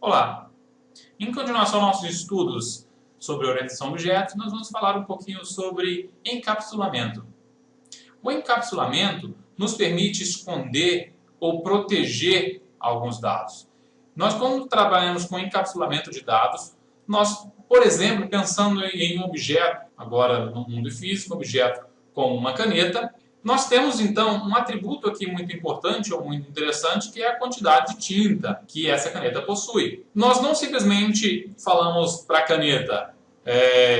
Olá! Em continuação aos nossos estudos sobre orientação a objetos, nós vamos falar um pouquinho sobre encapsulamento. O encapsulamento nos permite esconder ou proteger alguns dados. Nós, quando trabalhamos com encapsulamento de dados, nós, por exemplo, pensando em um objeto, agora no mundo físico, um objeto como uma caneta, nós temos então um atributo aqui muito importante ou muito interessante, que é a quantidade de tinta que essa caneta possui. Nós não simplesmente falamos para a caneta,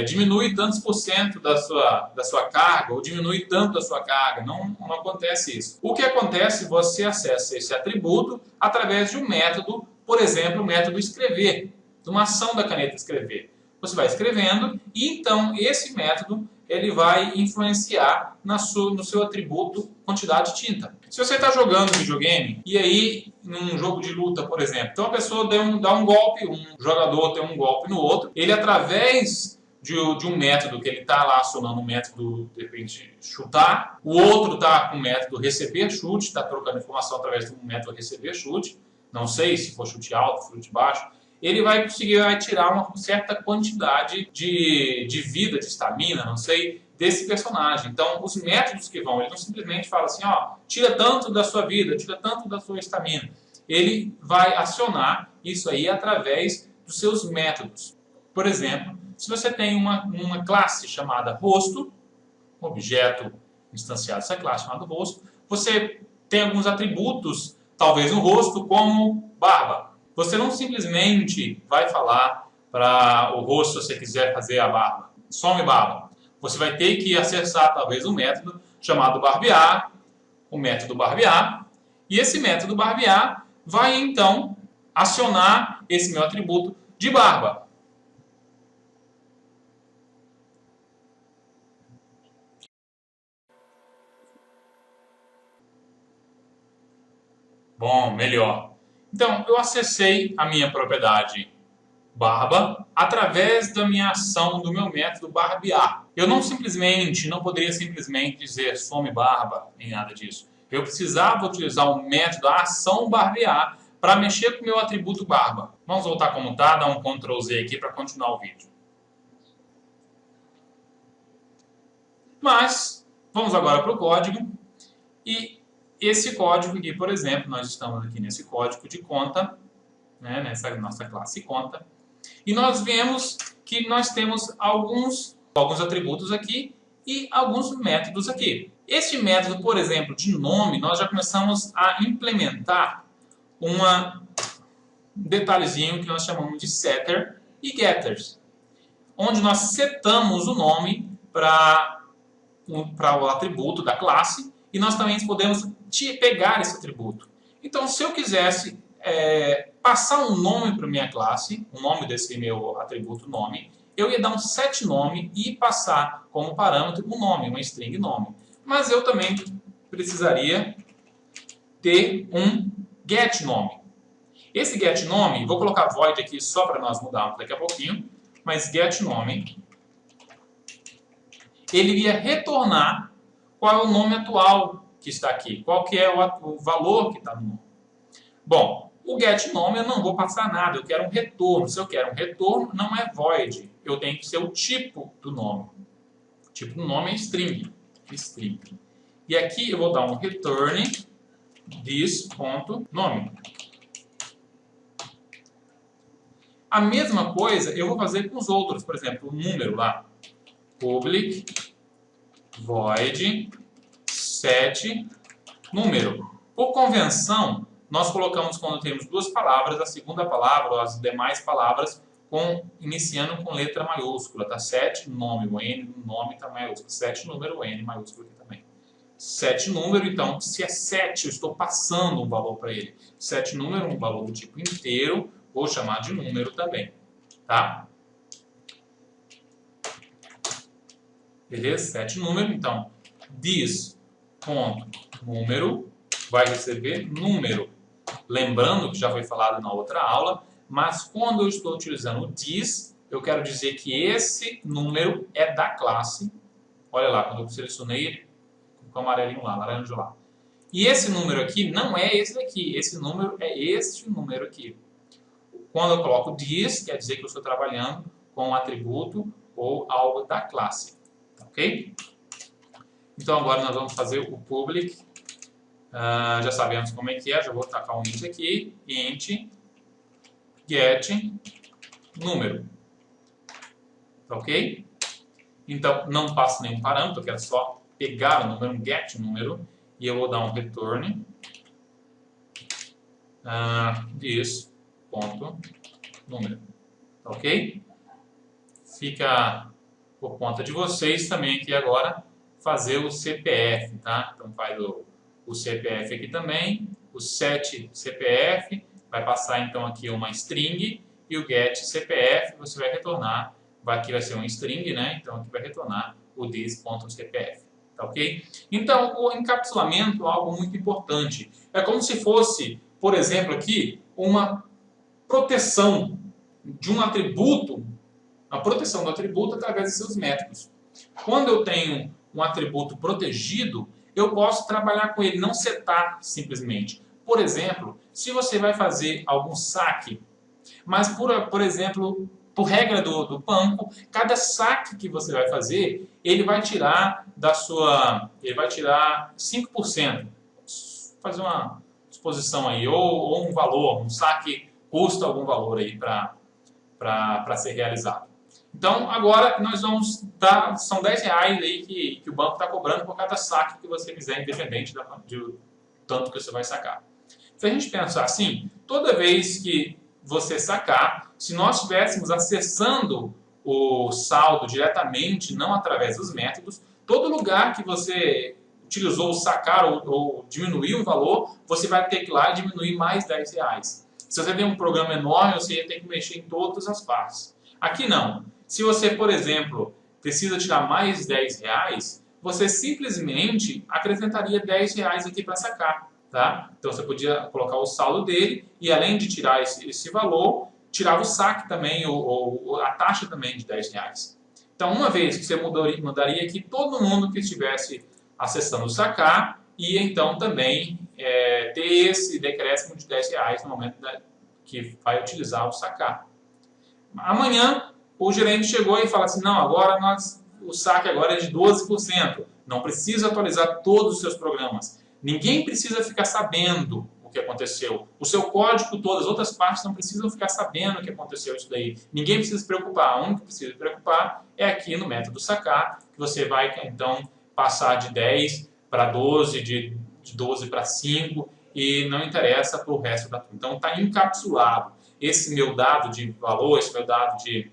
diminui tantos por cento da sua carga, ou diminui tanto da sua carga. Não acontece isso. O que acontece, você acessa esse atributo através de um método, por exemplo, o método escrever, de uma ação da caneta escrever. Você vai escrevendo e então esse método ele vai influenciar no seu atributo quantidade de tinta. Se você está jogando videogame e aí num jogo de luta, por exemplo, então a pessoa dá um golpe, um jogador tem um golpe no outro, ele através de um método que ele está lá acionando um método de repente chutar, o outro está com o método receber chute, está trocando informação através do método receber chute, não sei se for chute alto, chute baixo, ele vai conseguir tirar uma certa quantidade de vida, de estamina, não sei, desse personagem. Então, os métodos que vão, ele não simplesmente fala assim, ó, tira tanto da sua vida, tira tanto da sua estamina. Ele vai acionar isso aí através dos seus métodos. Por exemplo, se você tem uma classe chamada rosto, um objeto instanciado dessa classe chamado rosto, você tem alguns atributos, talvez no rosto, como barba. Você não simplesmente vai falar para o rosto, se você quiser fazer a barba, some barba. Você vai ter que acessar talvez um método chamado barbear, o método barbear, e esse método barbear vai então acionar esse meu atributo de barba. Bom, melhor. Então, eu acessei a minha propriedade barba através da minha ação do meu método barbear. Eu não poderia simplesmente dizer some barba, nem nada disso. Eu precisava utilizar o método a ação barbear para mexer com o meu atributo barba. Vamos voltar como está, dar um Ctrl Z aqui para continuar o vídeo. Mas, vamos agora para o código e esse código aqui, por exemplo, nós estamos aqui nesse código de conta, né, nessa nossa classe conta, e nós vemos que nós temos alguns atributos aqui e alguns métodos aqui. Este método, por exemplo, de nome, nós já começamos a implementar um detalhezinho que nós chamamos de setter e getters, onde nós setamos o nome para o atributo da classe e nós também podemos pegar esse atributo. Então, se eu quisesse passar um nome para minha classe, o nome desse meu atributo nome, eu ia dar um setNome e passar como parâmetro um nome, uma string nome. Mas eu também precisaria ter um getNome. Esse getNome, vou colocar void aqui só para nós mudarmos daqui a pouquinho, mas getNome, ele ia retornar qual é o nome atual que está aqui, qual que é o valor que está no nome. Bom, o getNome eu não vou passar nada, eu quero um retorno. Se eu quero um retorno, não é void, eu tenho que ser o tipo do nome. O tipo do nome é string. E aqui eu vou dar um return this.nome. A mesma coisa eu vou fazer com os outros, por exemplo, o número lá, public void set número. Por convenção, nós colocamos quando temos duas palavras, a segunda palavra ou as demais palavras iniciando com letra maiúscula, tá? Set nome, o N no nome está maiúsculo, set número, o N maiúsculo aqui também. Set número, então, se é 7, eu estou passando um valor para ele. Set número, um valor do tipo inteiro, vou chamar de número também, tá? Beleza? Set número, então, this.número vai receber número. Lembrando que já foi falado na outra aula, mas quando eu estou utilizando o this, eu quero dizer que esse número é da classe. Olha lá, quando eu selecionei ele, com o amarelinho lá, laranja lá. E esse número aqui não é esse daqui, esse número é este número aqui. Quando eu coloco this, quer dizer que eu estou trabalhando com um atributo ou algo da classe. Ok? Então agora nós vamos fazer o public. Já sabemos como é que é, já vou tacar um int aqui. Int get número. Ok? Então não passo nenhum parâmetro, eu quero só pegar o número, um get número, e eu vou dar um return this ponto número. Ok? Fica por conta de vocês também aqui agora fazer o CPF, tá? Então faz o CPF aqui também, o set CPF, vai passar então aqui uma string, e o get CPF você vai retornar, aqui vai ser um string, né? Então aqui vai retornar o this.cpf, tá ok? Então o encapsulamento é algo muito importante, é como se fosse, por exemplo aqui, uma proteção de um atributo, a proteção do atributo através de seus métodos. Quando eu tenho um atributo protegido, eu posso trabalhar com ele, não setar simplesmente. Por exemplo, se você vai fazer algum saque, mas por exemplo, por regra do banco, cada saque que você vai fazer, ele vai tirar ele vai tirar 5%. Fazer uma exposição aí, ou um valor, um saque custa algum valor aí para ser realizado. Então, agora nós vamos dar, são R$10 aí que o banco está cobrando por cada saque que você fizer, independente do tanto que você vai sacar. Se a gente pensar assim, toda vez que você sacar, se nós estivéssemos acessando o saldo diretamente, não através dos métodos, todo lugar que você utilizou o sacar ou diminuir um valor, você vai ter que ir lá e diminuir mais R$10. Se você tem um programa enorme, você ia ter que mexer em todas as partes. Aqui não. Se você, por exemplo, precisa tirar mais R$10, você simplesmente acrescentaria R$10 aqui para sacar. Tá? Então você podia colocar o saldo dele e além de tirar esse valor, tirava o saque também, ou a taxa também de R$10. Então uma vez que você mudaria aqui, todo mundo que estivesse acessando o sacar ia então também ter esse decréscimo de R$10 no momento que vai utilizar o sacar. Amanhã o gerente chegou e falou assim, não, agora o saque agora é de 12%, não precisa atualizar todos os seus programas. Ninguém precisa ficar sabendo o que aconteceu. O seu código, todas as outras partes não precisam ficar sabendo o que aconteceu isso daí. Ninguém precisa se preocupar. O único que precisa se preocupar é aqui no método sacar, que você vai então passar de 10 para 12, de 12 para 5 e não interessa para o resto da turma. Então está encapsulado. Esse meu dado de valor, esse meu dado de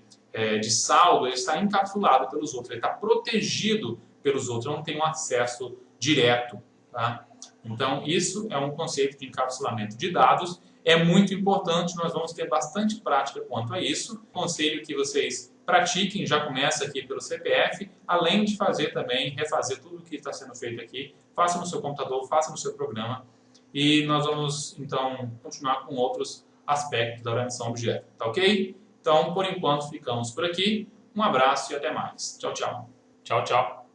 saldo, ele está encapsulado pelos outros, ele está protegido pelos outros, eu não tenho acesso direto. Tá? Então, isso é um conceito de encapsulamento de dados, é muito importante, nós vamos ter bastante prática quanto a isso. Conselho que vocês pratiquem, já começa aqui pelo CPF, além de fazer também, refazer tudo o que está sendo feito aqui, faça no seu computador, faça no seu programa, e nós vamos, então, continuar com outros aspectos da orientação objeto, tá ok? Então, por enquanto, ficamos por aqui. Um abraço e até mais. Tchau, tchau. Tchau, tchau.